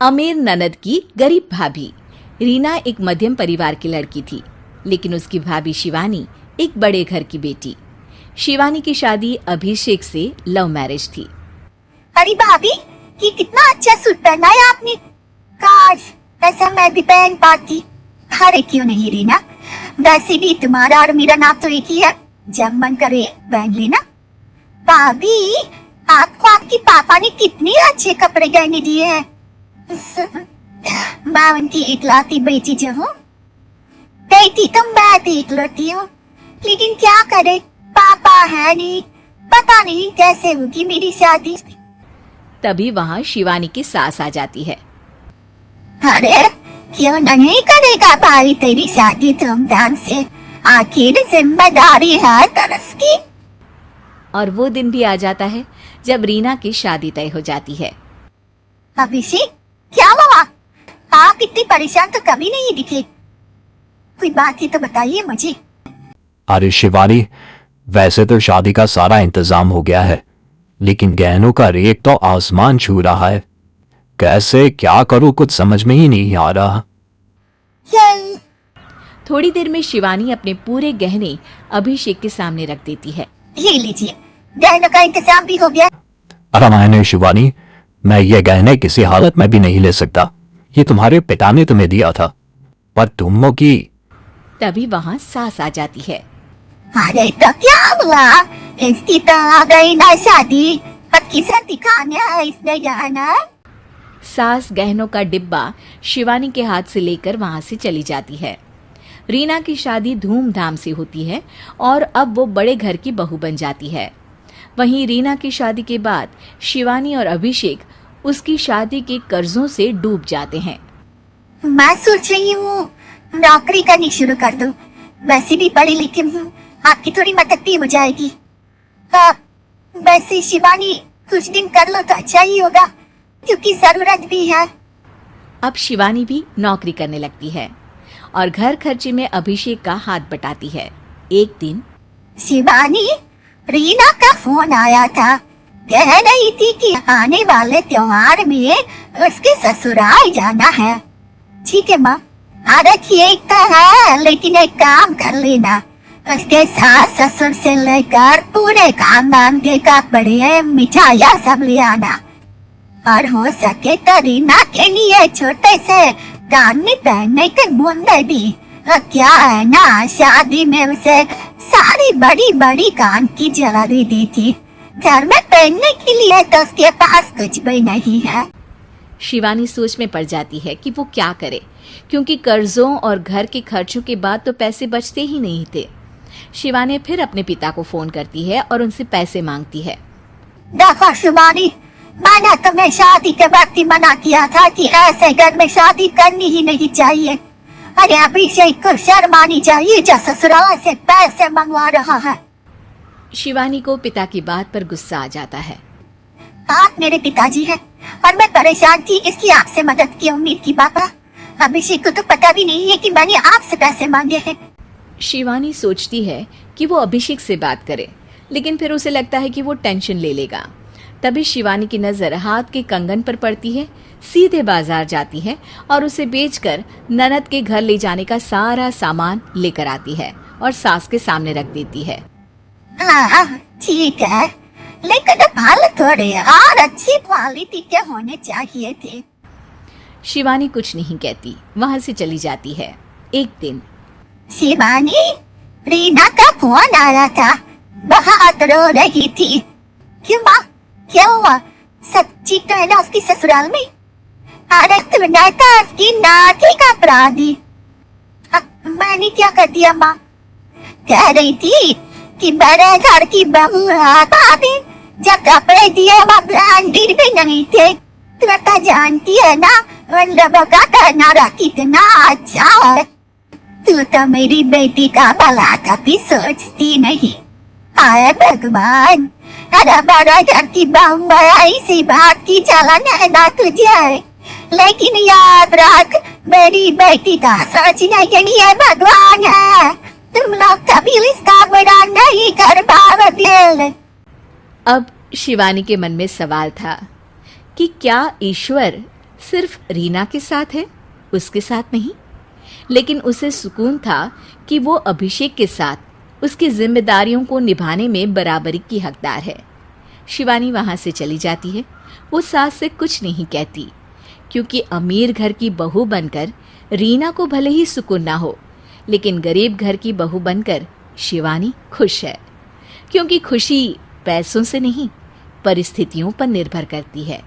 अमीर ननद की गरीब भाभी। रीना एक मध्यम परिवार की लड़की थी, लेकिन उसकी भाभी शिवानी एक बड़े घर की बेटी। शिवानी की शादी अभिषेक से लव मैरिज थी। अरे भाभी, ये कितना अच्छा सूट पहना है आपने। काश ऐसा मैं भी पहन पाती। अरे क्यों नहीं रीना, वैसे भी तुम्हारा और मेरा नाम तो एक ही है, जब मन करे पहन लेना। भाभी, आपको आपके पापा ने कितने अच्छे कपड़े गहने दिए हैं। मैं उनकी इकलौती बेटी जो हूँ, बेटी तो मैं भी इकलौती हूँ, लेकिन क्या करे, पापा है नहीं। पता नहीं कैसे होगी मेरी शादी। तभी वहाँ शिवानी की सास आ जाती है। अरे क्यों नहीं करेगा भाई तेरी शादी धूमधाम से, आखिर जिम्मेदारी है तरस की। और वो दिन भी आ जाता है जब रीना की शादी तय हो जाती है। अभिषेक, क्या हुआ? आप इतनी परेशान तो कभी नहीं दिखे। कोई बात ही तो बताइए मुझे। अरे शिवानी, वैसे तो शादी का सारा इंतजाम हो गया है, लेकिन गहनों का रेट तो आसमान छू रहा है। कैसे क्या करूं, कुछ समझ में ही नहीं आ रहा। थोड़ी देर में शिवानी अपने पूरे गहने अभिषेक के सामने रख देती है। ये लीजिए, गहनों का इंतजाम भी हो गया। अरे मैंने शिवानी, मैं ये गहने किसी हालत में भी नहीं ले सकता। ये तुम्हारे पिता ने तुम्हें दिया था, पर तुम की। तभी वहाँ सास आ जाती है। अरे तो क्या हुआ, इसकी तो आ गई ना शादी, पक्की से दिखाने है इसने गहना। सास गहनों का डिब्बा शिवानी के हाथ से लेकर वहां से चली जाती है। रीना की शादी धूमधाम से होती है और अब वो बड़े घर की बहू बन जाती है। वहीं रीना की शादी के बाद शिवानी और अभिषेक उसकी शादी के कर्जों से डूब जाते हैं। मैं सोच रही हूँ नौकरी करनी शुरू कर दूं। वैसे भी पढ़ी लिखी हूँ, आपकी थोड़ी मदद भी हो जाएगी। वैसे शिवानी, कुछ दिन कर लो तो अच्छा ही होगा, क्योंकि जरूरत भी है। अब शिवानी भी नौकरी करने लगती है और घर खर्चे में अभिषेक का हाथ बटाती है। एक दिन शिवानी, रीना का फोन आया था, कह रही थी कि आने वाले त्योहार में उसके ससुराल जाना है। ठीक है माँ, अरे ठीक तो है, लेकिन एक काम कर लेना, उसके सास ससुर से लेकर पूरे खानदान के कपड़े मिठाइयाँ सब ले आना, और हो सके तो रीना के लिए छोटे से कान में पहनने के बूंदे भी। क्या है ना, शादी में उसे सारी बड़ी बड़ी कान की ज्वेलरी दी थी, घर में पहनने के लिए तो उसके पास कुछ भी नहीं है। शिवानी सोच में पड़ जाती है कि वो क्या करे, क्योंकि कर्जों और घर के खर्चों के बाद तो पैसे बचते ही नहीं थे। शिवानी फिर अपने पिता को फोन करती है और उनसे पैसे मांगती है। देखो शिवानी, मैंने तुम्हें शादी के वक्त ही मना किया था कि ऐसे घर में शादी करनी ही नहीं चाहिए। अरे अभिषेक को शर्म आनी चाहिए जो ससुराल से पैसे मंगवा रहा है। शिवानी को पिता की बात पर गुस्सा आ जाता है। आप मेरे पिताजी हैं और मैं परेशान थी, इसलिए आपसे मदद की उम्मीद की। पापा, अभिषेक को तो पता भी नहीं है कि मैंने आपसे पैसे मांगे हैं। शिवानी सोचती है कि वो अभिषेक से बात करे, लेकिन फिर उसे लगता है कि वो टेंशन ले लेगा। तभी शिवानी की नजर हाथ के कंगन पर पड़ती है। सीधे बाजार जाती है और उसे बेचकर ननद के घर ले जाने का सारा सामान लेकर आती है और सास के सामने रख देती है। हाँ ठीक है, लेकिन बाल थोड़े और अच्छी क्वालिटी के होने चाहिए थे। शिवानी कुछ नहीं कहती, वहां से चली जाती है। एक दिन शिवानी, रीना का फोन आया था, बहुत रो रही थी। क्यों माँ, क्या हुआ? सच्ची तो है ना उसकी ससुराल में? अरे तुमने तो उसकी नाती का अपराधी। मैंने क्या कर दिया माँ? कह रही थी कि बड़े घर की बहू है भाभी, जब कपड़े दिए वह ब्रांडेड भी नहीं थे। तुम तो जानती है ना उन लोगों का पहनावा कितना अच्छा है। तू तो मेरी बेटी का भला कभी सोचती नहीं। आए भगवान, अरे बड़ा घर की बहू इसी बात की जलन है ना तुझे, लेकिन याद रख मेरी बेटी का सोचने के लिए भगवान है। तुम लोग कभी इसका बुरा नहीं कर पाओगे। अब शिवानी के मन में सवाल था कि क्या ईश्वर सिर्फ रीना के साथ है, उसके साथ नहीं। लेकिन उसे सुकून था कि वो अभिषेक के साथ उसकी जिम्मेदारियों को निभाने में बराबरी की हकदार है। शिवानी वहां से चली जाती है। वो सास से कुछ नहीं कहती, क्योंकि अमीर घर की बहू बनकर रीना को भले ही सुकून ना हो, लेकिन गरीब घर की बहू बनकर शिवानी खुश है। क्योंकि खुशी पैसों से नहीं, परिस्थितियों पर निर्भर करती है।